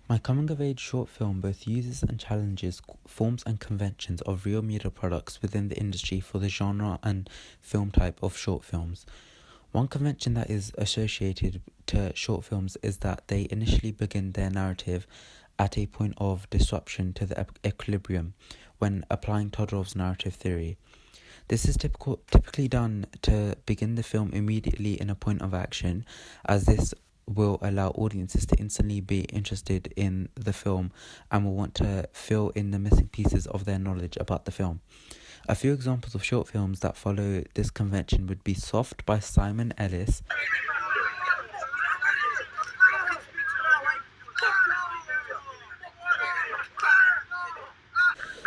My coming-of-age short film both uses and challenges forms and conventions of real media products within the industry for the genre and film type of short films. One convention that is associated to short films is that they initially begin their narrative at a point of disruption to the equilibrium when applying Todorov's narrative theory. This is typically done to begin the film immediately in a point of action, as this will allow audiences to instantly be interested in the film and will want to fill in the missing pieces of their knowledge about the film. A few examples of short films that follow this convention would be Soft by Simon Ellis,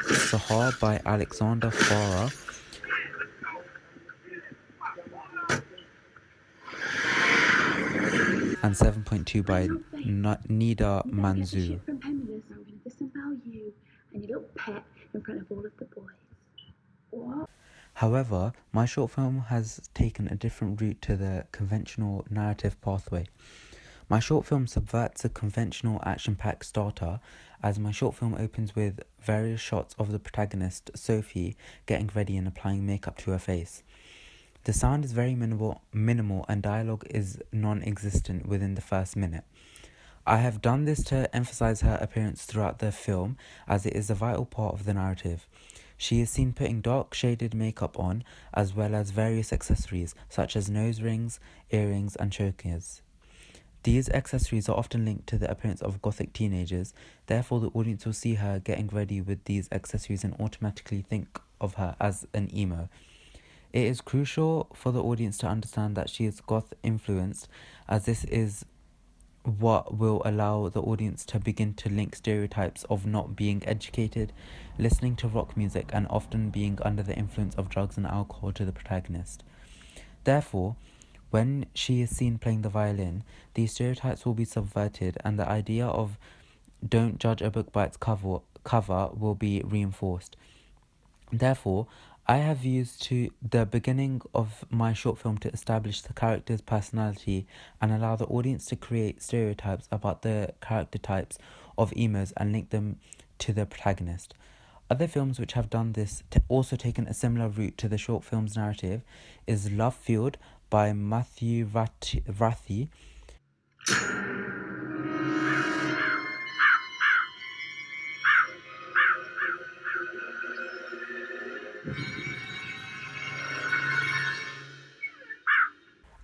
Sahar by Alexander Farah, and 7.2 by Nida Manzoor. From Penniless, I'm going to disavow you and your little pet in front of all of the boys. What? However, my short film has taken a different route to the conventional narrative pathway. My short film subverts a conventional action-packed starter, as my short film opens with various shots of the protagonist, Sophie, getting ready and applying makeup to her face. The sound is very minimal and dialogue is non-existent within the first minute. I have done this to emphasize her appearance throughout the film, as it is a vital part of the narrative. She is seen putting dark shaded makeup on, as well as various accessories such as nose rings, earrings and chokers. These accessories are often linked to the appearance of gothic teenagers, therefore the audience will see her getting ready with these accessories and automatically think of her as an emo. It is crucial for the audience to understand that she is goth influenced, as this is what will allow the audience to begin to link stereotypes of not being educated, listening to rock music, and often being under the influence of drugs and alcohol to the protagonist. Therefore, when she is seen playing the violin, these stereotypes will be subverted and the idea of don't judge a book by its cover will be reinforced. Therefore, I have used to the beginning of my short film to establish the character's personality and allow the audience to create stereotypes about the character types of emos and link them to the protagonist. Other films which have done this also taken a similar route to the short film's narrative is Love Field by Matthew Rathi,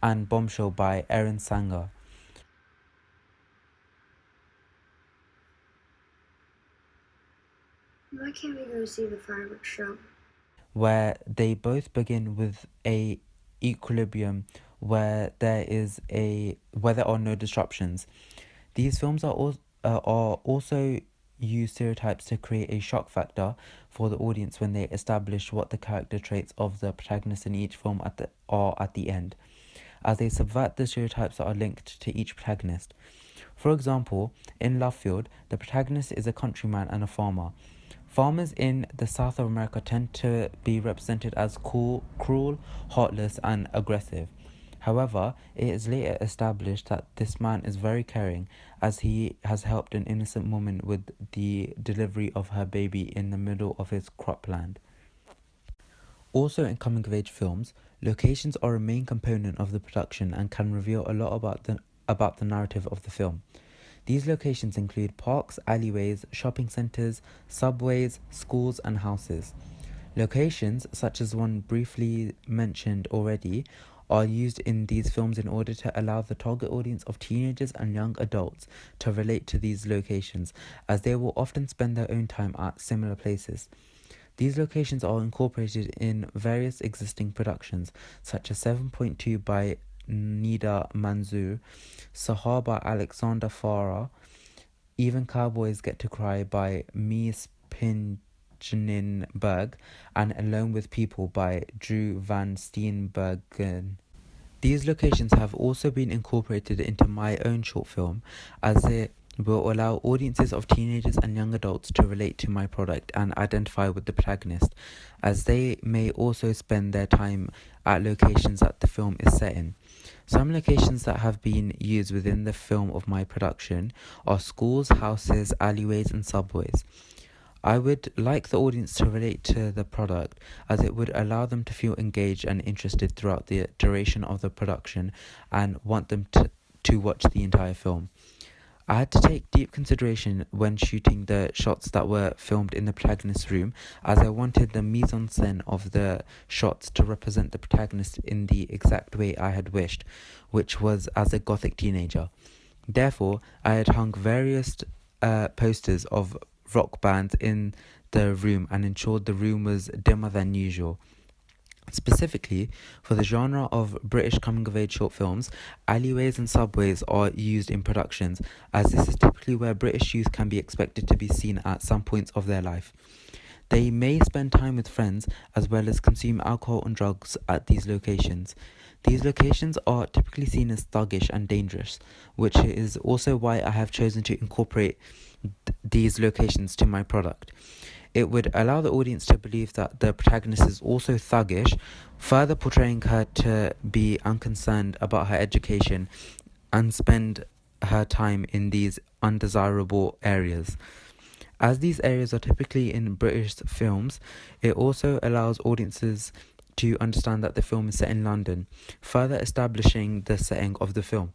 and Bombshell by Erin Sanger. Why can't we go see the fireworks show? Where they both begin with a equilibrium where there are no disruptions. These films are also use stereotypes to create a shock factor for the audience when they establish what the character traits of the protagonist in each film are at the end, as they subvert the stereotypes that are linked to each protagonist. For example, in Love Field, the protagonist is a countryman and a farmer. Farmers in the South of America tend to be represented as cruel, heartless, and aggressive. However, it is later established that this man is very caring, as he has helped an innocent woman with the delivery of her baby in the middle of his cropland. Also in coming-of-age films, locations are a main component of the production and can reveal a lot about the narrative of the film. These locations include parks, alleyways, shopping centres, subways, schools and houses. Locations, such as one briefly mentioned already, are used in these films in order to allow the target audience of teenagers and young adults to relate to these locations, as they will often spend their own time at similar places. These locations are incorporated in various existing productions, such as 7.2 by Nida Manzoor, Sahar by Alexander Farah, Even Cowboys Get to Cry by Mies Pingeninberg, and Alone with People by Drew Van Steenbergen. These locations have also been incorporated into my own short film, as it will allow audiences of teenagers and young adults to relate to my product and identify with the protagonist, as they may also spend their time at locations that the film is set in. Some locations that have been used within the film of my production are schools, houses, alleyways, and subways. I would like the audience to relate to the product, as it would allow them to feel engaged and interested throughout the duration of the production and want them to watch the entire film. I had to take deep consideration when shooting the shots that were filmed in the protagonist's room, as I wanted the mise-en-scène of the shots to represent the protagonist in the exact way I had wished, which was as a gothic teenager. Therefore, I had hung various posters of rock bands in the room and ensured the room was dimmer than usual. Specifically, for the genre of British coming-of-age short films, alleyways and subways are used in productions, as this is typically where British youth can be expected to be seen at some points of their life. They may spend time with friends as well as consume alcohol and drugs at these locations. These locations are typically seen as thuggish and dangerous, which is also why I have chosen to incorporate these locations to my product. It would allow the audience to believe that the protagonist is also thuggish, further portraying her to be unconcerned about her education and spend her time in these undesirable areas. As these areas are typically in British films, it also allows audiences to understand that the film is set in London, further establishing the setting of the film.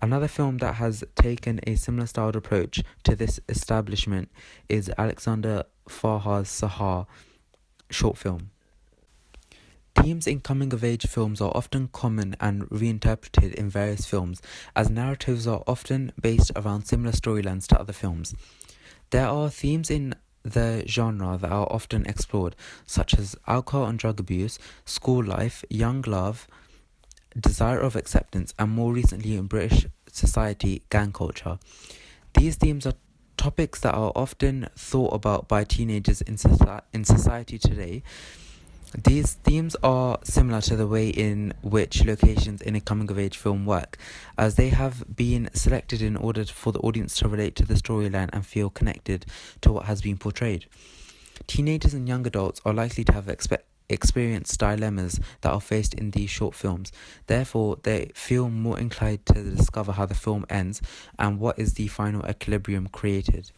Another film that has taken a similar styled approach to this establishment is Alexander Farhar's Sahar short film. Themes in coming-of-age films are often common and reinterpreted in various films, as narratives are often based around similar storylines to other films. There are themes in the genre that are often explored, such as alcohol and drug abuse, school life, young love, desire of acceptance, and more recently in British society, gang culture. These themes are topics that are often thought about by teenagers in society today. These themes are similar to the way in which locations in a coming-of-age film work, as they have been selected in order for the audience to relate to the storyline and feel connected to what has been portrayed. Teenagers and young adults are likely to have experienced dilemmas that are faced in these short films. Therefore, they feel more inclined to discover how the film ends and what is the final equilibrium created.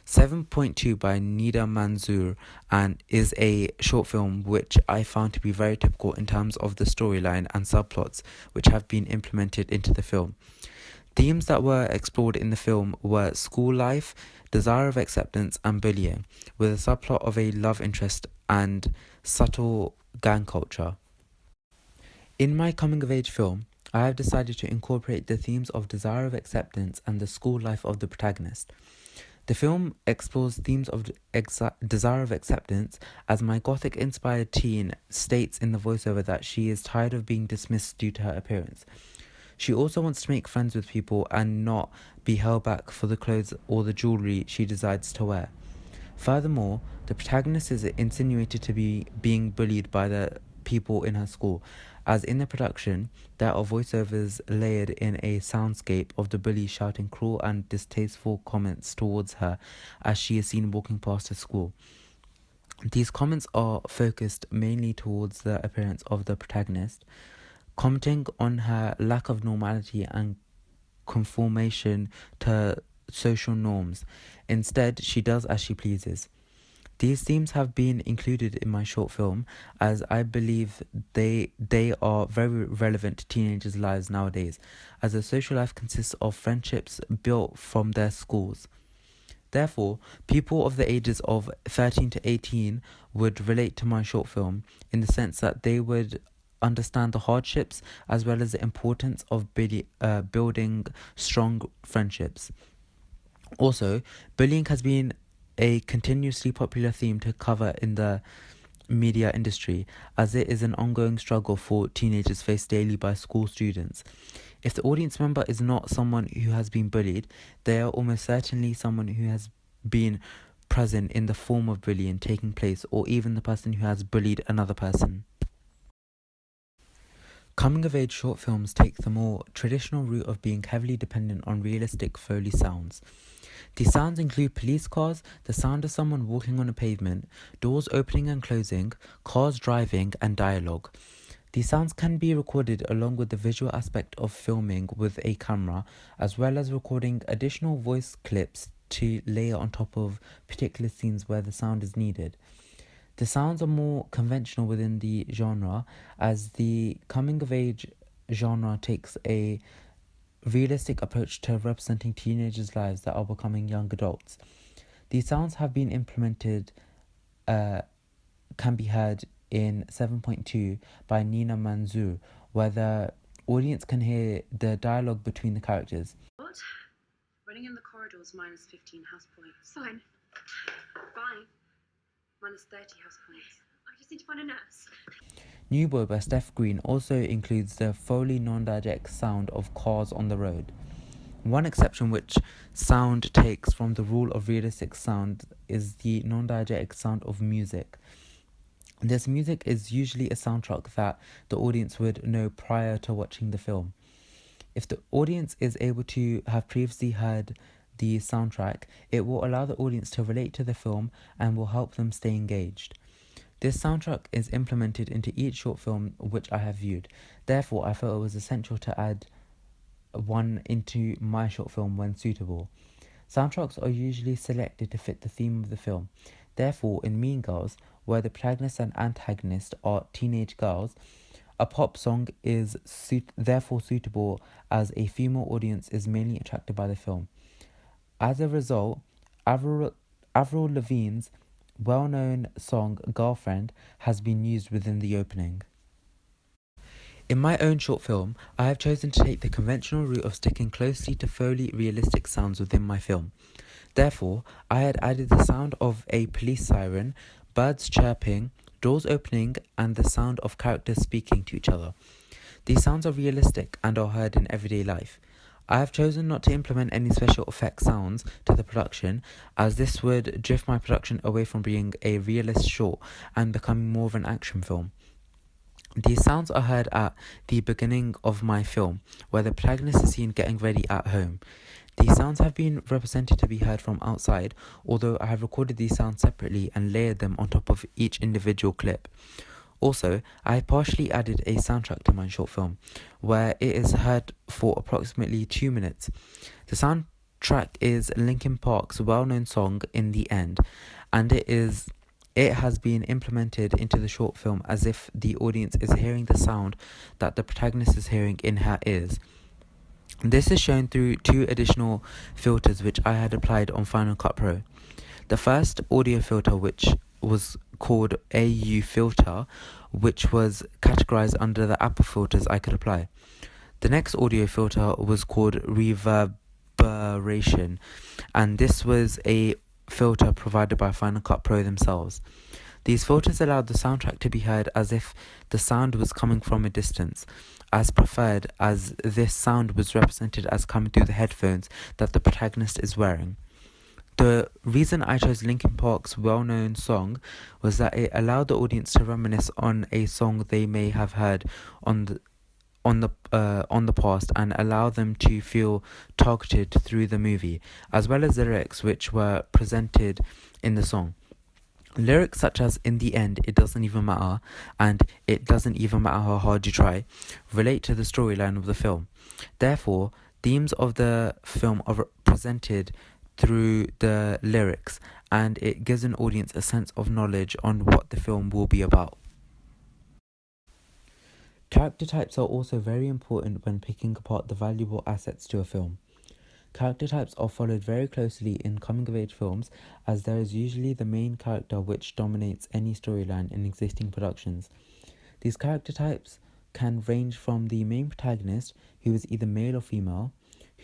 7.2 by Nida Manzoor and is a short film which I found to be very typical in terms of the storyline and subplots which have been implemented into the film. Themes that were explored in the film were school life, desire of acceptance, and bullying, with a subplot of a love interest and subtle gang culture. In my coming-of-age film, I have decided to incorporate the themes of desire of acceptance and the school life of the protagonist. The film explores themes of desire of acceptance, as my gothic-inspired teen states in the voiceover that she is tired of being dismissed due to her appearance. She also wants to make friends with people and not be held back for the clothes or the jewellery she decides to wear. Furthermore, the protagonist is insinuated to be being bullied by the people in her school, as in the production, there are voiceovers layered in a soundscape of the bully shouting cruel and distasteful comments towards her as she is seen walking past her school. These comments are focused mainly towards the appearance of the protagonist, commenting on her lack of normality and conformation to social norms. Instead, she does as she pleases. These themes have been included in my short film, as I believe they are very relevant to teenagers' lives nowadays, as their social life consists of friendships built from their schools. Therefore, people of the ages of 13 to 18 would relate to my short film in the sense that they would understand the hardships as well as the importance of building strong friendships. Also, bullying has been a continuously popular theme to cover in the media industry, as it is an ongoing struggle for teenagers faced daily by school students. If the audience member is not someone who has been bullied, they are almost certainly someone who has been present in the form of bullying taking place, or even the person who has bullied another person. Coming-of-age short films take the more traditional route of being heavily dependent on realistic Foley sounds. These sounds include police cars, the sound of someone walking on a pavement, doors opening and closing, cars driving, and dialogue. These sounds can be recorded along with the visual aspect of filming with a camera, as well as recording additional voice clips to layer on top of particular scenes where the sound is needed. The sounds are more conventional within the genre, as the coming-of-age genre takes a realistic approach to representing teenagers' lives that are becoming young adults. These sounds have been implemented, can be heard in 7.2 by Nina Manzoor, where the audience can hear the dialogue between the characters. What? Running in the corridors minus 15 house points. Fine. Fine. Minus 30 house points. I just need to find a nurse. New Boy by Steph Green also includes the Foley non-diegetic sound of cars on the road. One exception which sound takes from the rule of realistic sound is the non-diegetic sound of music. This music is usually a soundtrack that the audience would know prior to watching the film. If the audience is able to have previously heard the soundtrack, it will allow the audience to relate to the film and will help them stay engaged. This soundtrack is implemented into each short film which I have viewed. Therefore, I felt it was essential to add one into my short film when suitable. Soundtracks are usually selected to fit the theme of the film. Therefore, in Mean Girls, where the protagonist and antagonist are teenage girls, a pop song is therefore suitable as a female audience is mainly attracted by the film. As a result, Avril Lavigne's well-known song Girlfriend has been used within the opening. In my own short film, I have chosen to take the conventional route of sticking closely to Foley realistic sounds within my film. Therefore, I had added the sound of a police siren, birds chirping, doors opening, and the sound of characters speaking to each other. These sounds are realistic and are heard in everyday life. I have chosen not to implement any special effects sounds to the production, as this would drift my production away from being a realist short and becoming more of an action film. These sounds are heard at the beginning of my film, where the protagonist is seen getting ready at home. These sounds have been represented to be heard from outside, although I have recorded these sounds separately and layered them on top of each individual clip. Also, I have partially added a soundtrack to my short film, where it is heard for approximately 2 minutes. The soundtrack is Linkin Park's well-known song In the End, and it has been implemented into the short film as if the audience is hearing the sound that the protagonist is hearing in her ears. This is shown through 2 additional filters which I had applied on Final Cut Pro. The first audio filter, which was called AU filter, which was categorized under the Apple filters I could apply. The next audio filter was called reverberation, and this was a filter provided by Final Cut Pro themselves. These filters allowed the soundtrack to be heard as if the sound was coming from a distance, as preferred, as this sound was represented as coming through the headphones that the protagonist is wearing. The reason I chose Linkin Park's well-known song was that it allowed the audience to reminisce on a song they may have heard on the past, and allow them to feel targeted through the movie, as well as the lyrics which were presented in the song. Lyrics such as "In the end, it doesn't even matter" and "It doesn't even matter how hard you try" relate to the storyline of the film. Therefore, themes of the film are presented through the lyrics, and it gives an audience a sense of knowledge on what the film will be about. Character types are also very important when picking apart the valuable assets to a film. Character types are followed very closely in coming-of-age films, as there is usually the main character which dominates any storyline in existing productions. These character types can range from the main protagonist, who is either male or female,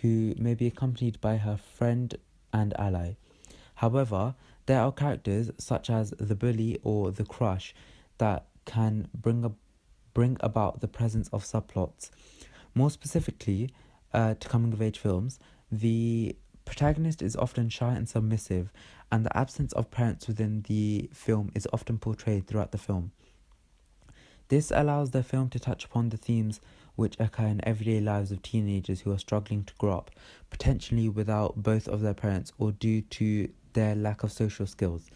who may be accompanied by her friend and ally. However, there are characters such as the bully or the crush that can bring about the presence of subplots. More specifically, to coming-of-age films, the protagonist is often shy and submissive, and the absence of parents within the film is often portrayed throughout the film. This allows the film to touch upon the themes which occur in everyday lives of teenagers who are struggling to grow up, potentially without both of their parents or due to their lack of social skills.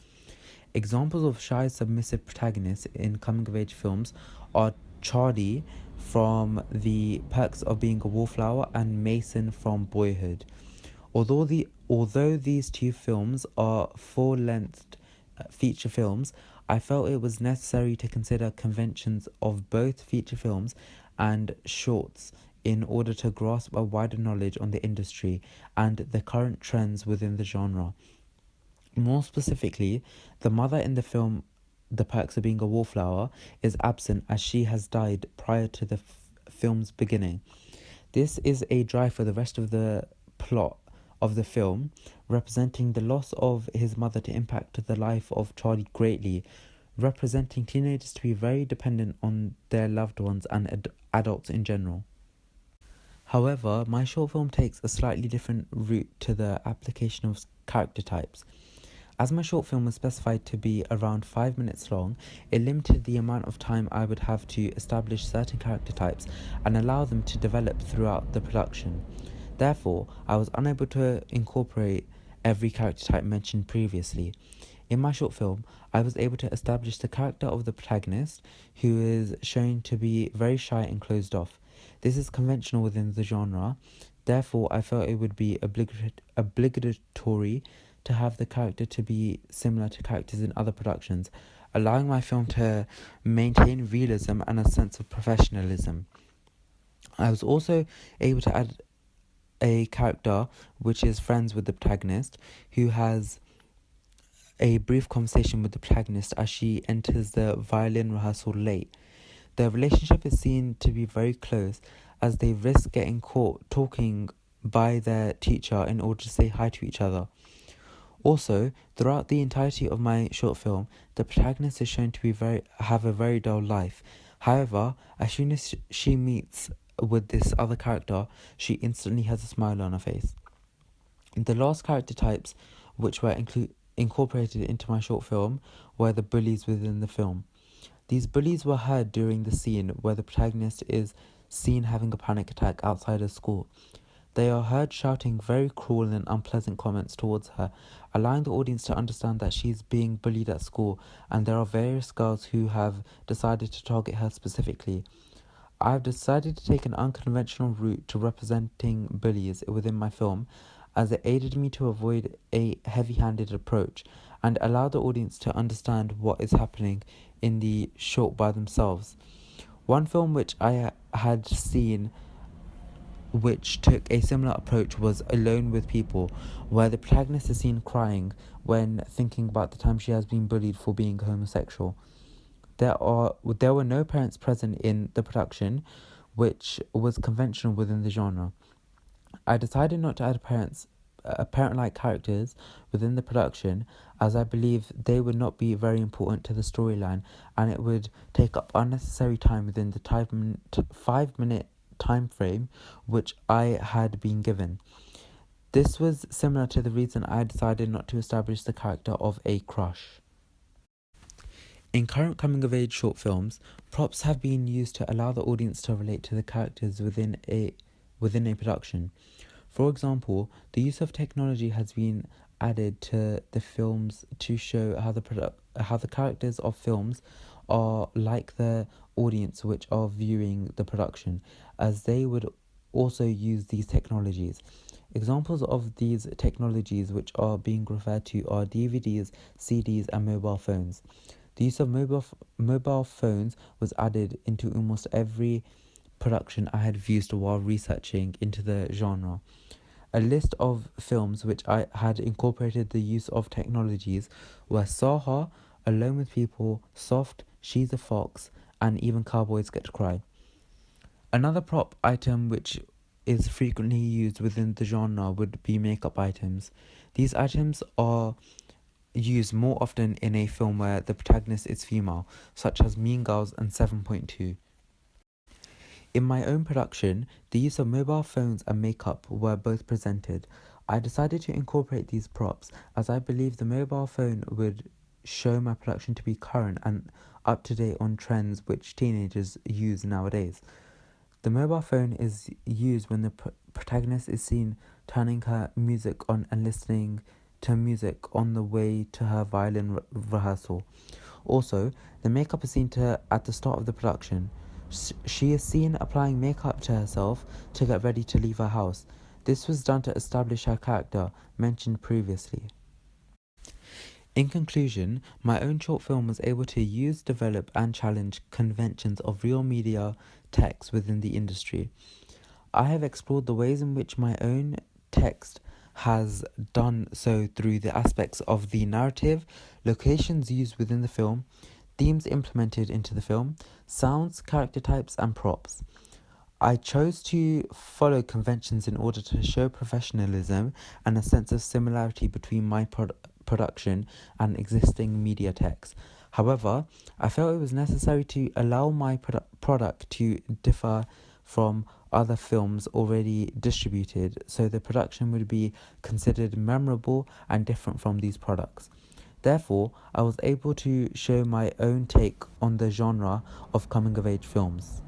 Examples of shy, submissive protagonists in coming-of-age films are Charlie from The Perks of Being a Wallflower and Mason from Boyhood. Although these two films are full-length feature films, I felt it was necessary to consider conventions of both feature films and shorts in order to grasp a wider knowledge on the industry and the current trends within the genre. More specifically, the mother in the film The Perks of Being a Wallflower is absent as she has died prior to the film's beginning. This is a drive for the rest of the plot of the film, representing the loss of his mother to impact the life of Charlie greatly, representing teenagers to be very dependent on their loved ones and adults in general. However, my short film takes a slightly different route to the application of character types. As my short film was specified to be around 5 minutes long, it limited the amount of time I would have to establish certain character types and allow them to develop throughout the production. Therefore, I was unable to incorporate every character type mentioned previously. In my short film, I was able to establish the character of the protagonist, who is shown to be very shy and closed off. This is conventional within the genre, therefore I felt it would be obligatory to have the character to be similar to characters in other productions, allowing my film to maintain realism and a sense of professionalism. I was also able to add a character which is friends with the protagonist, who has a brief conversation with the protagonist as she enters the violin rehearsal late. Their relationship is seen to be very close as they risk getting caught talking by their teacher in order to say hi to each other. Also, throughout the entirety of my short film, the protagonist is shown to have a very dull life. However, as soon as she meets with this other character, she instantly has a smile on her face. The last character types which were incorporated into my short film were the bullies within the film. These bullies were heard during the scene where the protagonist is seen having a panic attack outside of school. They are heard shouting very cruel and unpleasant comments towards her, allowing the audience to understand that she is being bullied at school, and there are various girls who have decided to target her specifically. I have decided to take an unconventional route to representing bullies within my film, as it aided me to avoid a heavy-handed approach and allow the audience to understand what is happening in the short by themselves. One film which I had seen which took a similar approach was Alone with People, where the protagonist is seen crying when thinking about the time she has been bullied for being homosexual. There were no parents present in the production, which was conventional within the genre. I decided not to add parent-like characters within the production, as I believe they would not be very important to the storyline, and it would take up unnecessary time within the 5-minute time frame which I had been given. This was similar to the reason I decided not to establish the character of a crush. In current coming-of-age short films, props have been used to allow the audience to relate to the characters within a production. For example, the use of technology has been added to the films to show how the characters of films are like the audience which are viewing the production, as they would also use these technologies. Examples of these technologies which are being referred to are DVDs, CDs, and mobile phones. The use of mobile phones was added into almost every production I had viewed while researching into the genre. A list of films which I had incorporated the use of technologies were Saha, Alone with People, Soft, She's a Fox, and even Cowboys Get to Cry. Another prop item which is frequently used within the genre would be makeup items. These items are used more often in a film where the protagonist is female, such as Mean Girls and 7.2. In my own production, the use of mobile phones and makeup were both presented. I decided to incorporate these props as I believe the mobile phone would show my production to be current and up to date on trends which teenagers use nowadays. The mobile phone is used when the protagonist is seen turning her music on and listening to music on the way to her violin rehearsal. Also, the makeup is seen at the start of the production. She is seen applying makeup to herself to get ready to leave her house. This was done to establish her character, mentioned previously. In conclusion, my own short film was able to use, develop, and challenge conventions of real media text within the industry. I have explored the ways in which my own text has done so through the aspects of the narrative, locations used within the film, themes implemented into the film, sounds, character types, and props. I chose to follow conventions in order to show professionalism and a sense of similarity between my production and existing media text. However, I felt it was necessary to allow my product to differ from other films already distributed, so the production would be considered memorable and different from these products. Therefore, I was able to show my own take on the genre of coming-of-age films.